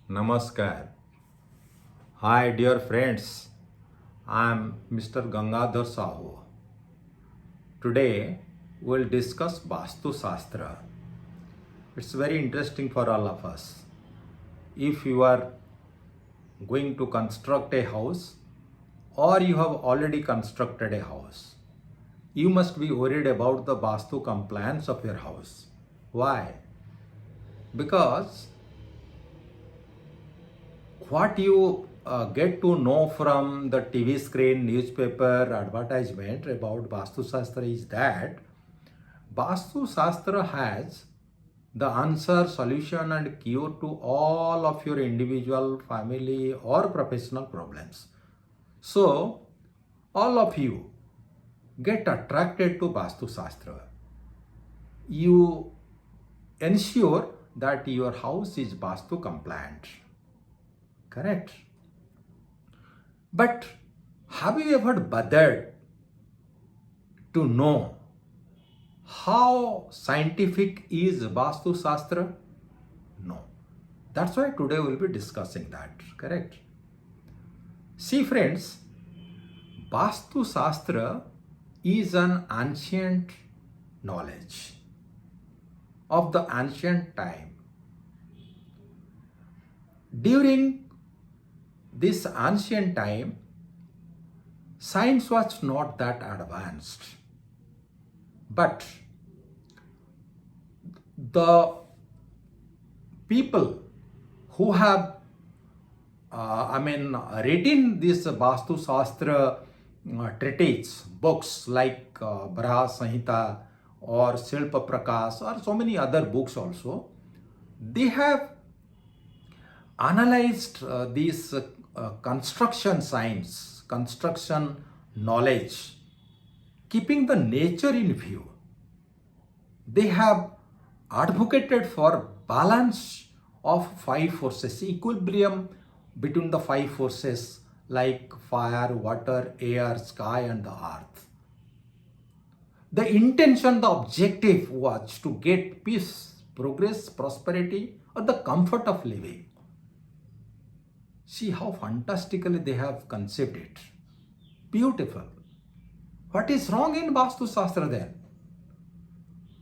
Namaskar. Hi, dear friends. I'm Mr. Gangadhar Sahu. Today, we'll discuss Vastu Shastra. It's very interesting for all of us. If you are going to construct a house or you have already constructed a house, you must be worried about the Vastu compliance of your house. Why? Because what you get to know from the TV screen, newspaper, advertisement about Vastu Shastra is that Vastu Shastra has the answer, solution, and cure to all of your individual, family, or professional problems. So, all of you get attracted to Vastu Shastra. You ensure that your house is Vastu compliant. Correct? But have you ever bothered to know how scientific is Vastu Shastra? No. That's why today we'll be discussing that. Correct? See, friends, Vastu Shastra is an ancient knowledge of the ancient time. During this ancient time, science was not that advanced. But the people who have, written this Vastu Shastra treatise, books like Baraha Samhita or Shilpa Prakash or so many other books also, they have analyzed this construction science, construction knowledge, keeping the nature in view. They have advocated for balance of five forces, equilibrium between the five forces like fire, water, air, sky, and the earth. The intention, the objective was to get peace, progress, prosperity, or the comfort of living. See how fantastically they have conceived it. Beautiful. What is wrong in Vastu Shastra then?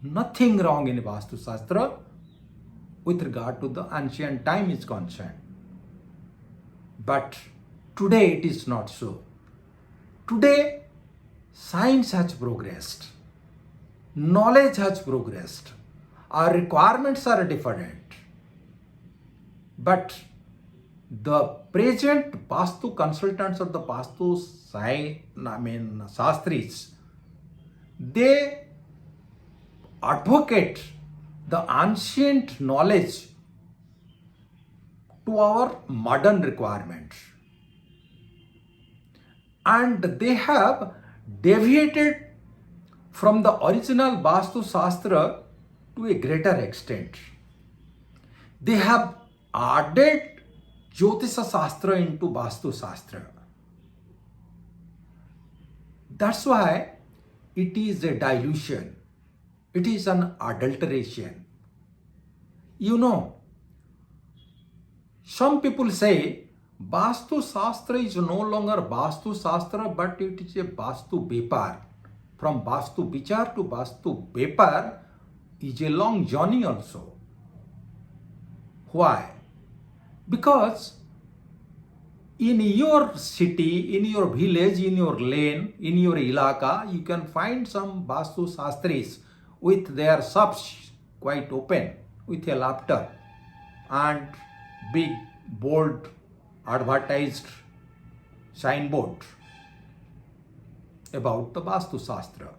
Nothing wrong in Vastu Shastra with regard to the ancient time is concerned. But today it is not so. Today science has progressed. Knowledge has progressed. Our requirements are different. But the present Vastu consultants or the Vastu Shastris, they advocate the ancient knowledge to our modern requirements. And they have deviated from the original Vastu Shastra to a greater extent. They have added Jyotisha Shastra into Vastu Shastra. That's why it is a dilution. It is an adulteration. You know, some people say Vastu Shastra is no longer Vastu Shastra, but it is a Vastu Bepar. From Vastu Vichar to Vastu Bepar is a long journey also. Why? Because in your city, in your village, in your lane, in your ilaka, you can find some Vastu Shastris with their shops quite open, with a laughter and big, bold, advertised signboard about the Vastu Shastra.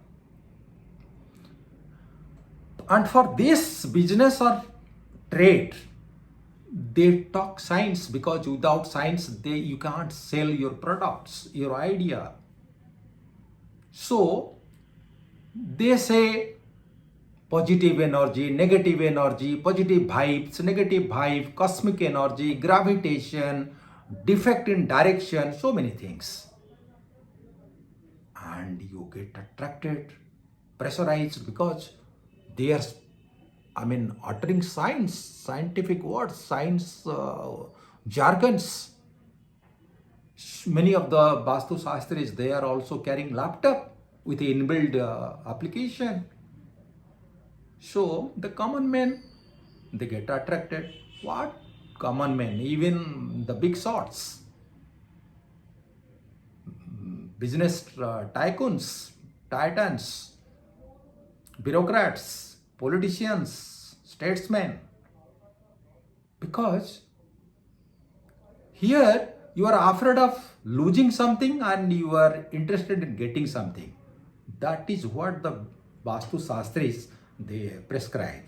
And for this business or trade, they talk science, because without science you can't sell your products, your idea. So they say positive energy, positive vibes, negative vibe, cosmic energy, gravitation, defect in direction, so many things. And you get attracted, pressurized, because their uttering science, scientific words, science jargons. Many of the Vastu Shastris, they are also carrying laptop with inbuilt application. So the common men, they get attracted. What common men? Even the big shots, business tycoons, titans, bureaucrats, politicians, statesmen. Because here you are afraid of losing something and you are interested in getting something. That is what the Vastu Shastris they prescribe.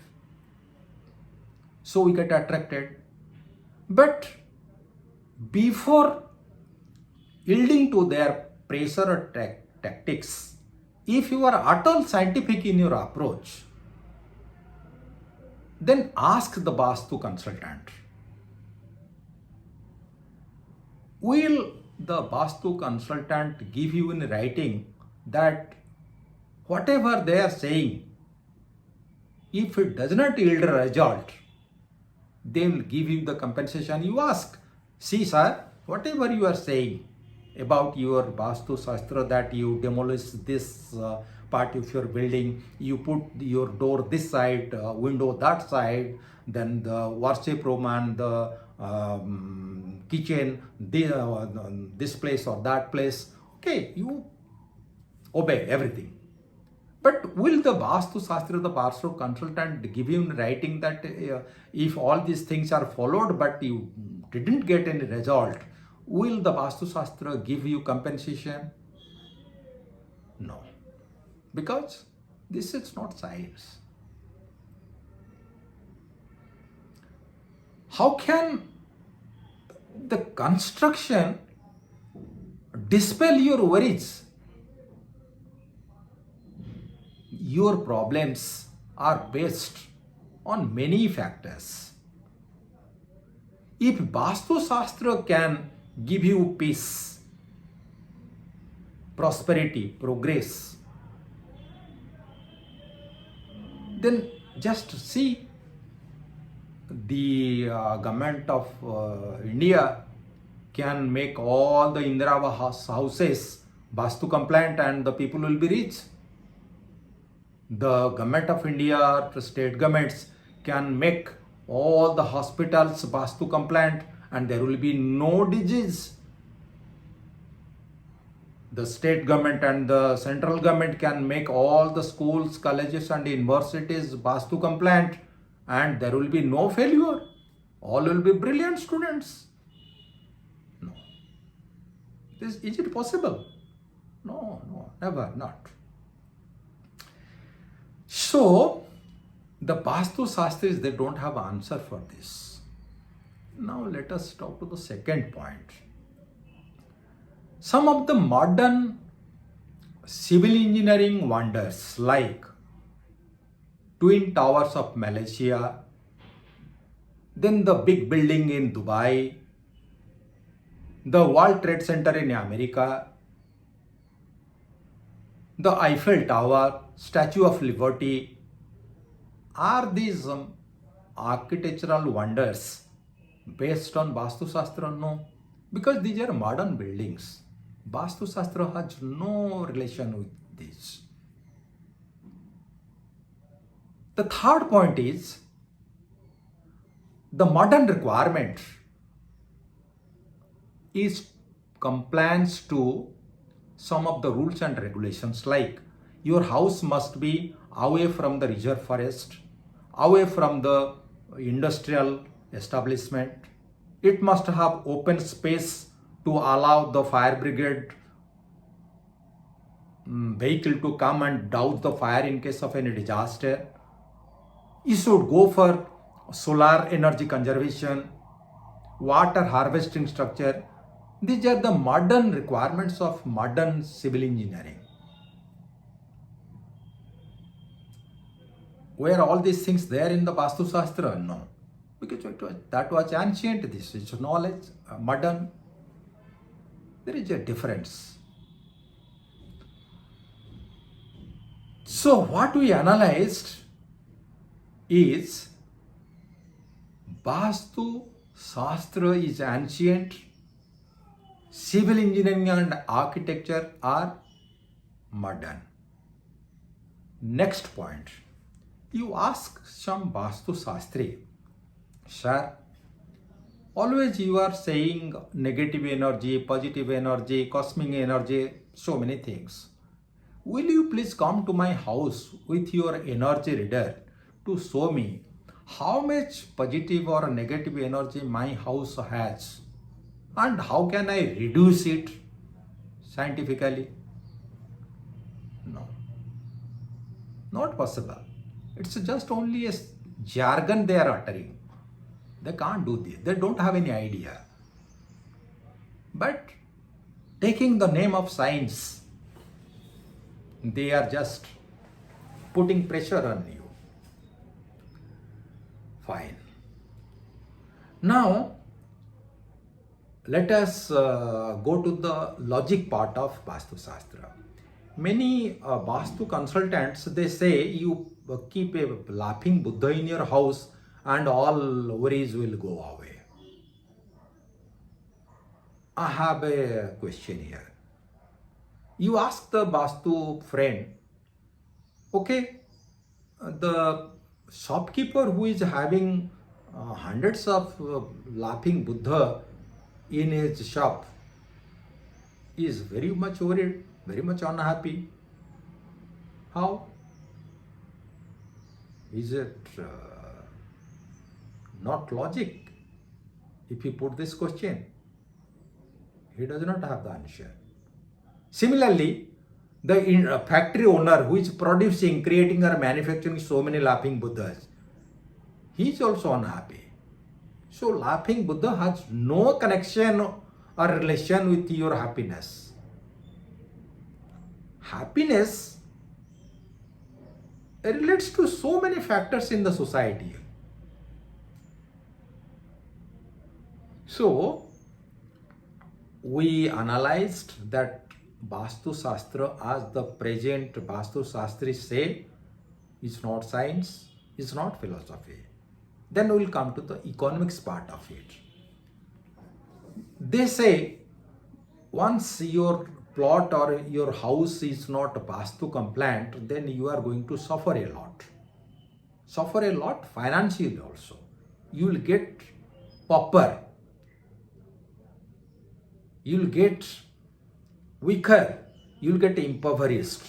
So we get attracted. But before yielding to their pressure or tactics, if you are at all scientific in your approach, then ask the Vastu consultant. Will the Vastu consultant give you in writing that whatever they are saying, if it does not yield a result, they will give you the compensation you ask. See, sir, whatever you are saying about your Vastu Shastra, that you demolish this part of your building, you put your door this side, window that side, then the worship room and the kitchen, this place or that place. Okay, you obey everything. But will the Vastu Shastra, the Vastu consultant, give you in writing that if all these things are followed but you didn't get any result, will the Vastu Shastra give you compensation? No. Because this is not science. How can the construction dispel your worries? Your problems are based on many factors. If Vastu Shastra can give you peace, prosperity, progress, then just see the government of India can make all the Indira Awas houses Vastu compliant and the people will be rich. The government of India, the state governments can make all the hospitals Vastu compliant and there will be no disease. The state government and the central government can make all the schools, colleges and universities Vastu compliant and there will be no failure. All will be brilliant students. No. Is it possible? No, never, not. So, the Vastu Shastris, they don't have answer for this. Now let us talk to the second point. Some of the modern civil engineering wonders like Twin Towers of Malaysia, then the big building in Dubai, the World Trade Center in America, the Eiffel Tower, Statue of Liberty, are these architectural wonders based on Vastu Shastra? No, because these are modern buildings. Vastu Shastra has no relation with this. The third point is the modern requirement is compliance to some of the rules and regulations, like your house must be away from the reserve forest, away from the industrial establishment. It must have open space to allow the fire brigade vehicle to come and douse the fire in case of any disaster. You should go for solar energy conservation, water harvesting structure. These are the modern requirements of modern civil engineering. Were all these things there in the Vastu Shastra? No. Because that was ancient, this is knowledge, modern. There is a difference. So what we analyzed, is Vastu Shastra is ancient, civil engineering and architecture are modern. Next point, you ask some Vastu Shastri, sir, always you are saying negative energy, positive energy, cosmic energy, so many things. Will you please come to my house with your energy reader to show me how much positive or negative energy my house has and how can I reduce it scientifically? No, not possible. It's just only a jargon they are uttering. They can't do this. They don't have any idea. But taking the name of science, they are just putting pressure on you. Fine. Now, let us go to the logic part of Vastu Shastra. Many Vastu consultants, they say you keep a laughing Buddha in your house and all worries will go away. I have a question here. You ask the Vastu friend, okay, the shopkeeper who is having hundreds of laughing Buddha in his shop is very much worried, very much unhappy. How? Is it not logic? If you put this question, he does not have the answer. Similarly, the factory owner who is producing, creating or manufacturing so many laughing Buddhas, he is also unhappy. So laughing Buddha has no connection or relation with your happiness. Happiness relates to so many factors in the society. So we analyzed that Vastu Shastra, as the present Vastu Shastris say, is not science, is not philosophy. Then we will come to the economics part of it. They say once your plot or your house is not Vastu compliant, then you are going to suffer a lot. Suffer a lot financially also. You will get pauper. You will get weaker, you'll get impoverished.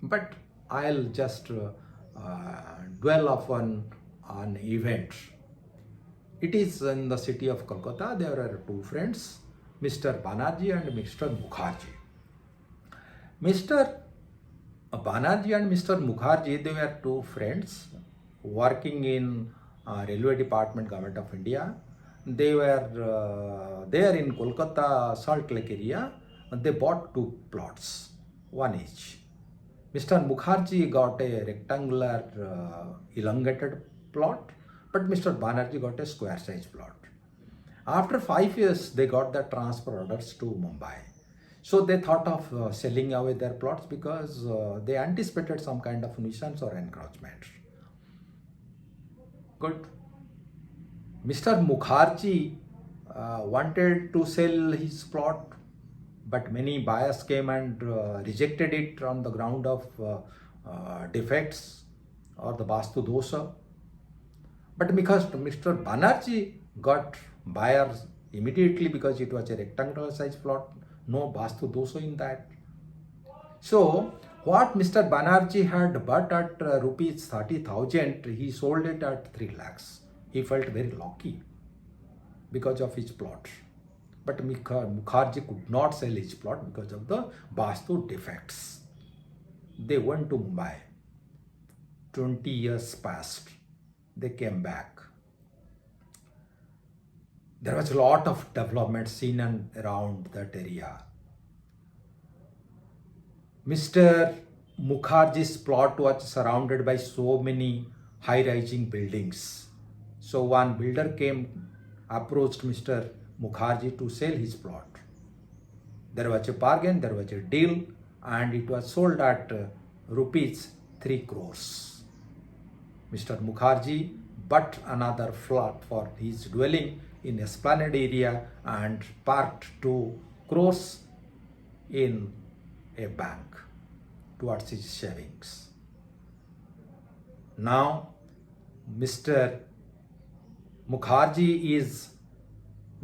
But I'll just dwell upon an event. It is in the city of Kolkata. There are two friends, Mr. Banerjee and Mr. Mukherjee. Mr. Banerjee and Mr. Mukherjee, they were two friends working in Railway Department, Government of India. They were there in Kolkata, Salt Lake area. They bought two plots, one each. Mr. Mukherjee got a rectangular elongated plot, but Mr. Banerjee got a square size plot. After 5 years, they got the transfer orders to Mumbai. So they thought of selling away their plots because they anticipated some kind of nuisance or encroachment. Good. Mr. Mukherjee wanted to sell his plot, but many buyers came and rejected it on the ground of defects or the Vastu Dosha. But because Mr. Banerjee got buyers immediately because it was a rectangular size plot, no Vastu Dosha in that. So what Mr. Banerjee had bought at rupees 30,000, he sold it at 3 lakhs. He felt very lucky because of his plot. But Mukherjee could not sell his plot because of the Vastu defects. They went to Mumbai. 20 years passed. They came back. There was a lot of development seen and around that area. Mr. Mukherjee's plot was surrounded by so many high-rising buildings. So one builder came, approached Mr. Mukherjee to sell his plot. There was a bargain, there was a deal, and it was sold at rupees 3 crores. Mr. Mukherjee bought another flat for his dwelling in Esplanade area and parked 2 crores in a bank towards his savings. Now, Mr. Mukherjee is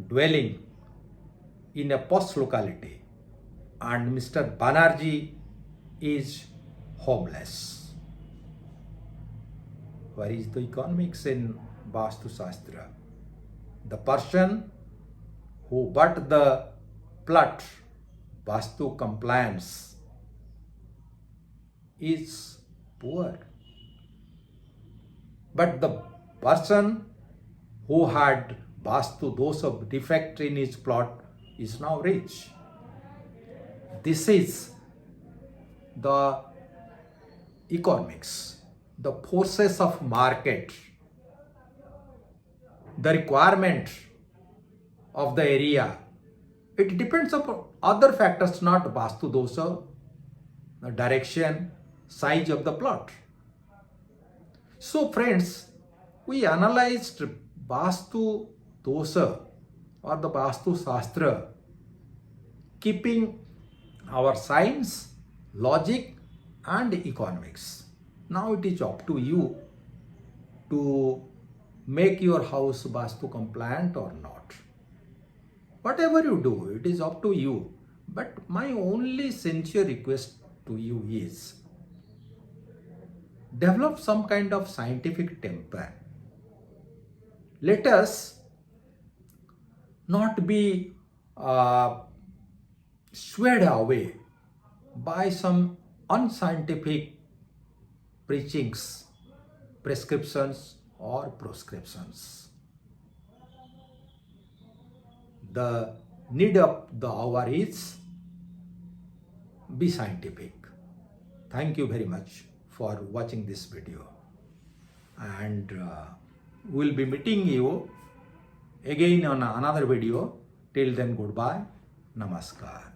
dwelling in a posh locality and Mr. Banerjee is homeless. Where is the economics in Vastu Shastra? The person who bought the plot, Vastu compliance, is poor. But the person who had Vastu dosha defect in his plot is now rich. This is the economics, the forces of market, the requirement of the area. It depends upon other factors, not Vastu dosha, the direction, size of the plot. So friends, we analyzed Vastu dosha or the Vastu Shastra, keeping our science, logic and economics. Now it is up to you to make your house Vastu compliant or not. Whatever you do, it is up to you. But my only sincere request to you is develop some kind of scientific temper. Let us not be swayed away by some unscientific preachings, prescriptions or proscriptions. The need of the hour is be scientific. Thank you very much for watching this video, and we'll be meeting you again on another video. Till then, goodbye. Namaskar.